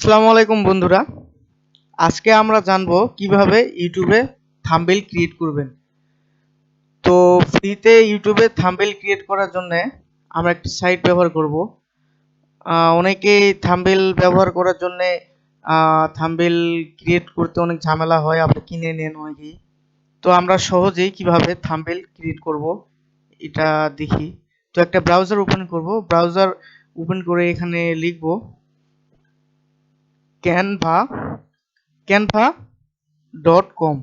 আসসালামু আলাইকুম বন্ধুরা। আজকে আমরা জানবো কিভাবে ইউটিউবে থাম্বনেল ক্রিয়েট করবেন। তো ফ্রিতে ইউটিউবে থাম্বনেল ক্রিয়েট করার জন্য আমরা একটা সাইট ব্যবহার করব। অনেকেই থাম্বনেল ব্যবহার করার জন্য থাম্বনেল ক্রিয়েট করতে অনেক ঝামেলা হয়, আপনি কিনে নেন অনেকেই। তো আমরা সহজেই কিভাবে থাম্বনেল ক্রিয়েট করব এটা দেখি। তো একটা ব্রাউজার ওপেন করব, ব্রাউজার ওপেন করে এখানে লিখব canva.com।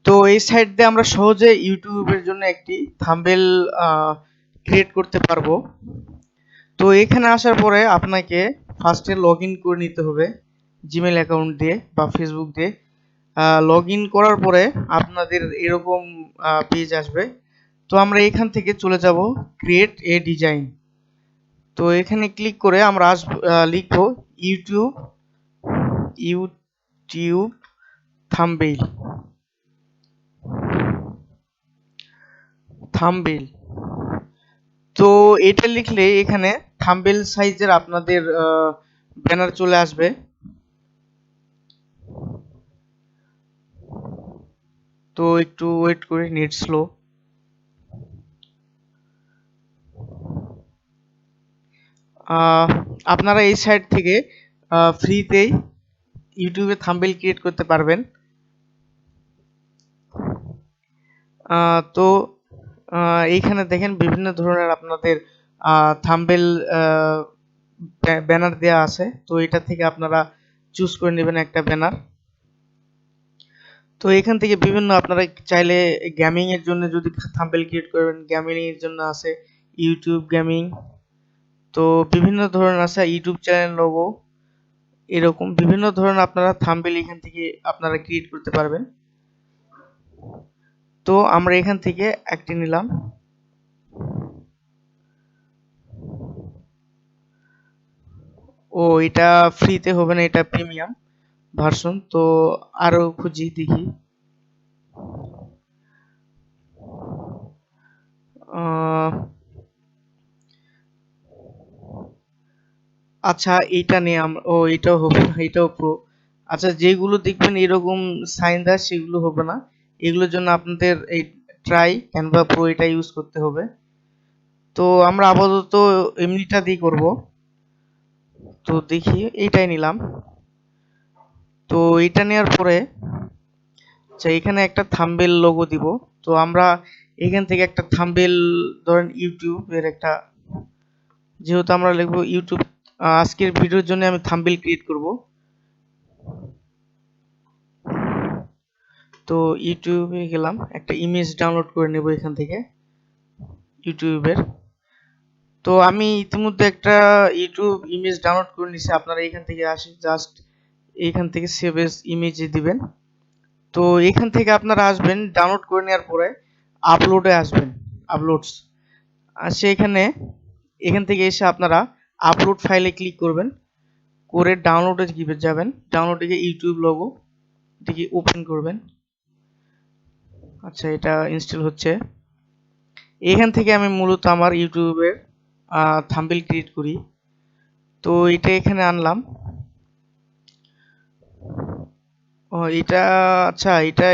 তো এই সাইট দিয়ে আমরা সহজে ইউটিউবের জন্য একটি থাম্বনেল ক্রিয়েট করতে পারবো। তো এখানে আসার পরে আপনাকে ফার্স্টে লগ ইন করে নিতে হবে জিমেল অ্যাকাউন্ট দিয়ে বা ফেসবুক দিয়ে। লগ ইন করার পরে আপনাদের এরকম পেজ আসবে। তো আমরা এখান থেকে চলে যাব ক্রিয়েট এ ডিজাইন। তো এখানে ক্লিক করে আমরা লিখবো ইউটিউব ইউটিউব থাম্বনেল থাম্বনেল। তো এটা লিখলে এখানে থাম্বনেল সাইজের আপনাদের ব্যানার চলে আসবে। তো একটু ওয়েট করে, নেট স্লো। আপনারা এই সাইট থেকে ফ্রিতেই ইউটিউবে থাম্বনেল ক্রিয়েট করতে পারবেন। তো এইখানে দেখেন বিভিন্ন ধরনের আপনাদের থাম্বনেল ব্যানার দেওয়া আছে। তো এটা থেকে আপনারা চুজ করে নেবেন একটা ব্যানার। তো এখান থেকে বিভিন্ন আপনারা চাইলে গেমিং এর জন্য যদি থাম্বনেল ক্রিয়েট করবেন, গেমিং এর জন্য আছে ইউটিউব গেমিং। তো বিভিন্ন ধরনের আছে ইউটিউব চ্যানেল লোগো, এরকম বিভিন্ন ধরনের আপনারা থাম্বনেল এখান থেকে আপনারা ক্রিয়েট করতে পারবেন। তো আমরা এখান থেকে একটি নিলাম। ও এটা ফ্রিতে হবে না, এটা প্রিমিয়াম ভার্সন। তো আরো খুঁজি দেখি। আচ্ছা এইটা নিয়ে ও এটাও হবে না, এটাও প্রো। আচ্ছা যেগুলো দেখবেন এরকম সাইন দেয় সেগুলো হবে না, এগুলোর জন্য আপনাদের এই ট্রাই ক্যানভা প্রো এটা ইউজ করতে হবে। তো আমরা আপাতত এমনিটা দিয়ে করব। তো দেখি এইটাই নিলাম। তো এটা নেওয়ার পরে আচ্ছা এখানে একটা থাম্বনেল লোগো দিব। তো আমরা এখান থেকে একটা থাম্বনেল, ধরেন ইউটিউবের একটা, যেহেতু আমরা লিখবো ইউটিউব, আজকের ভিডিওর জন্য আমি থাম্বনেল ক্রিয়েট করব। তো ইউটিউবে গেলাম, একটা ইমেজ ডাউনলোড করে নেব এখান থেকে ইউটিউবের। তো আমি ইতিমধ্যে একটা ইউটিউব ইমেজ ডাউনলোড করে নিছি। আপনারা এখান থেকে আসেন, জাস্ট এইখান থেকে সেভ এজ ইমেজে দিবেন। তো এখান থেকে আপনারা আসবেন, ডাউনলোড করে নেওয়ার পরে আপলোডে আসবেন, আপলোডস। আর সেখানে এখান থেকে এসে আপনারা আপলোড ফাইলে ক্লিক করবেন, করে ডাউনলোডে যাবেন। ডাউনলোডে গিয়ে ইউটিউব লোগো এটিকে ওপেন করবেন। আচ্ছা এটা ইনস্টল হচ্ছে। এখান থেকে আমি মূলত আমার ইউটিউবের থাম্বনেল ক্রিয়েট করি। তো এটা এখানে আনলাম। ও এটা, আচ্ছা এটা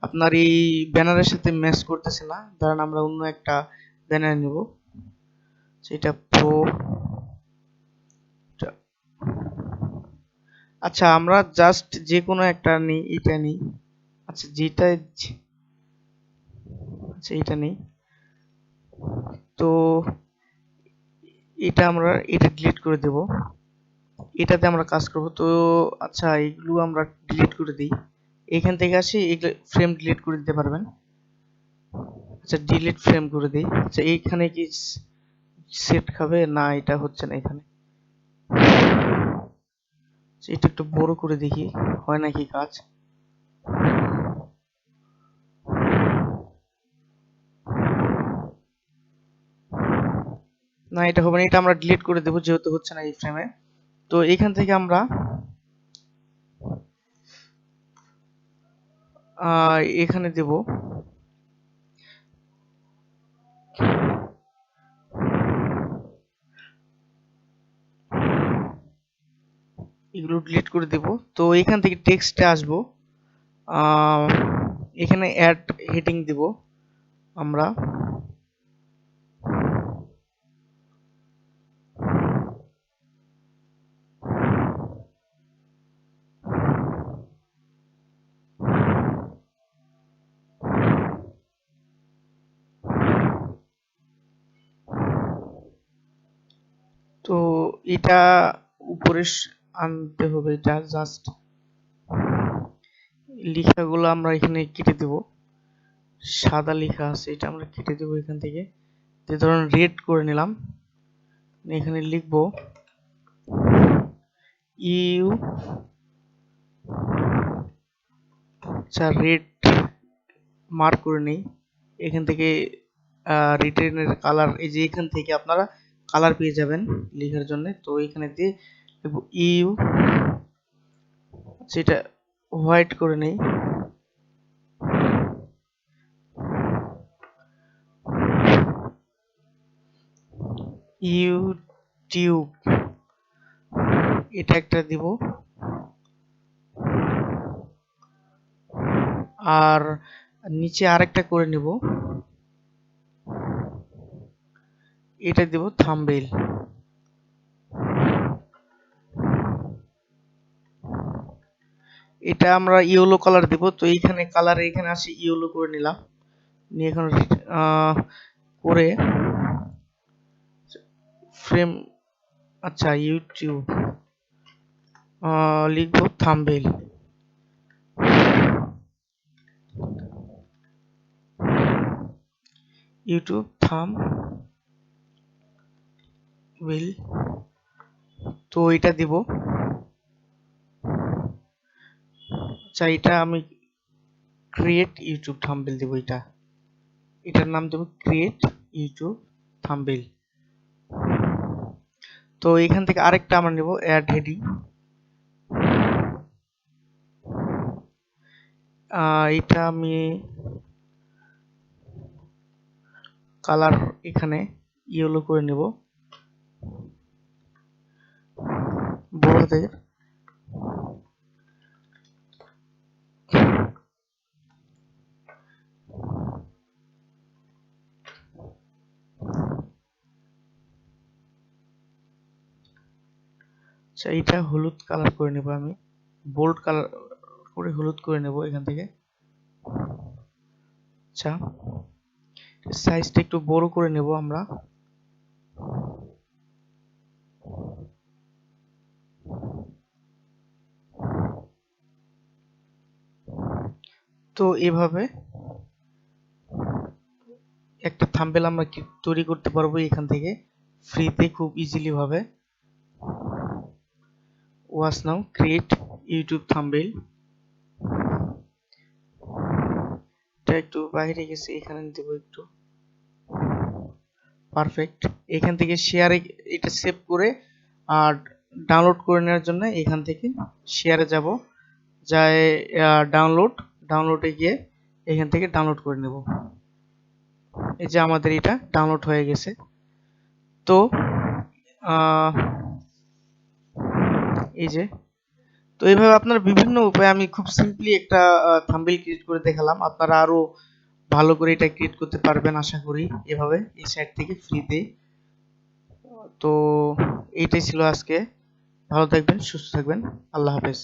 আপনার এই ব্যানারের সাথে ম্যাচ করতেছে না, ধরেন আমরা অন্য একটা ব্যানার নেব, সেটা প্রো। আচ্ছা আমরা জাস্ট যে কোনো একটা নিই, এটা নিই। আচ্ছা যেটা, আচ্ছা এটা নেই। তো এটা আমরা এটা ডিলিট করে দেব, এটাতে আমরা কাজ করব। তো আচ্ছা এগুলো আমরা ডিলিট করে দিই। এখান থেকে আসি, এগুলো ফ্রেম ডিলিট করে দিতে পারবেন। আচ্ছা ডিলিট ফ্রেম করে দিই। আচ্ছা এইখানে কি সেট খাবে না, এটা হচ্ছে না এখানে। আচ্ছা, এটা একটু বড় করে দেখি হয় নাকি কাজ। না এটা হবে না, এটা আমরা ডিলিট করে দেবো যেহেতু হচ্ছে না এই ফ্রেমে। তো এখান থেকে আমরা এখানে দেব এগুলো ডিলিট করে দেব। তো এখান থেকে টেক্সটে আসবো, এখানে অ্যাড হেডিং দিব আমরা। তো এটা উপরে আনতে হবে, এটা জাস্ট লেখাগুলো আমরা এখানে কেটে দেব। সাদা লেখা আছে, এটা আমরা কেটে দেব এখান থেকে। যে ধরুন রেড করে নিলাম, এখানে লিখবো ইউ, আচ্ছা রেড মার্ক করে নেই এখান থেকে। রিটেনের কালার, এই যে এখান থেকে আপনারা কালার পেয়ে যাবেন লেখার জন্য। তো এখানে দিয়ে ইউ, সেটা হোয়াইট করে নেই। ইউটিউব, এটা একটা দিব। আর নিচে আরেকটা করে নিব, এটা দিব থাম্বনেইল। এটা আমরা ইয়েলো কালার দিব। তো এইখানে কালার, এখানে আসি ইয়েলো করে নিলাম, নিয়ে এখন করে ফ্রেম, আচ্ছা ইউটিউব লিখবো থাম্বনেইল, ইউটিউব থাম্বনেইল। তো এটা দিব। আচ্ছা এটা আমি ক্রিয়েট ইউটিউব থাম্বনেইল দিব, এটার নাম দেব ক্রিয়েট ইউটিউব থাম্বনেইল। তো এখান থেকে আরেকটা আমরা নেব অ্যাড হেডিং। এটা আমি কালার এখানে ইয়েলো করে নেব, বড় হাতের। আচ্ছা এটা হলুদ কালার করে নেব, আমি বোল্ড কালার করে হলুদ করে নেব এখান থেকে। আচ্ছা সাইজটা একটু বড় করে নেব আমরা। তো এভাবে একটা থাম্বনেইল আমরা তৈরি করতে পারবো এখান থেকে ফ্রিতে, খুব ইজিলি ভাবে। Watch now create YouTube thumbnail, এটা একটু বাইরে গেছে, এখানে দেব একটু। পারফেক্ট। এখান থেকে শেয়ারে, এটা সেভ করে আর ডাউনলোড করে নেওয়ার জন্য এখান থেকে শেয়ারে যাব, যাই ডাউনলোডে গিয়ে এখান থেকে ডাউনলোড করে নেব। এই যে আমাদের এটা ডাউনলোড হয়ে গেছে। তো এই যে, তো এইভাবে আপনারা বিভিন্ন উপায়ে, আমি খুব সিম্পলি একটা থাম্বনেইল ক্রিয়েট করে দেখালাম, আপনারা আরো ভালো করে এটা ক্রিয়েট করতে পারবেন আশা করি এভাবে এই সাইট থেকে ফ্রিতে। তো এইটাই ছিল আজকে। ভালো থাকবেন, সুস্থ থাকবেন, আল্লাহ হাফেজ।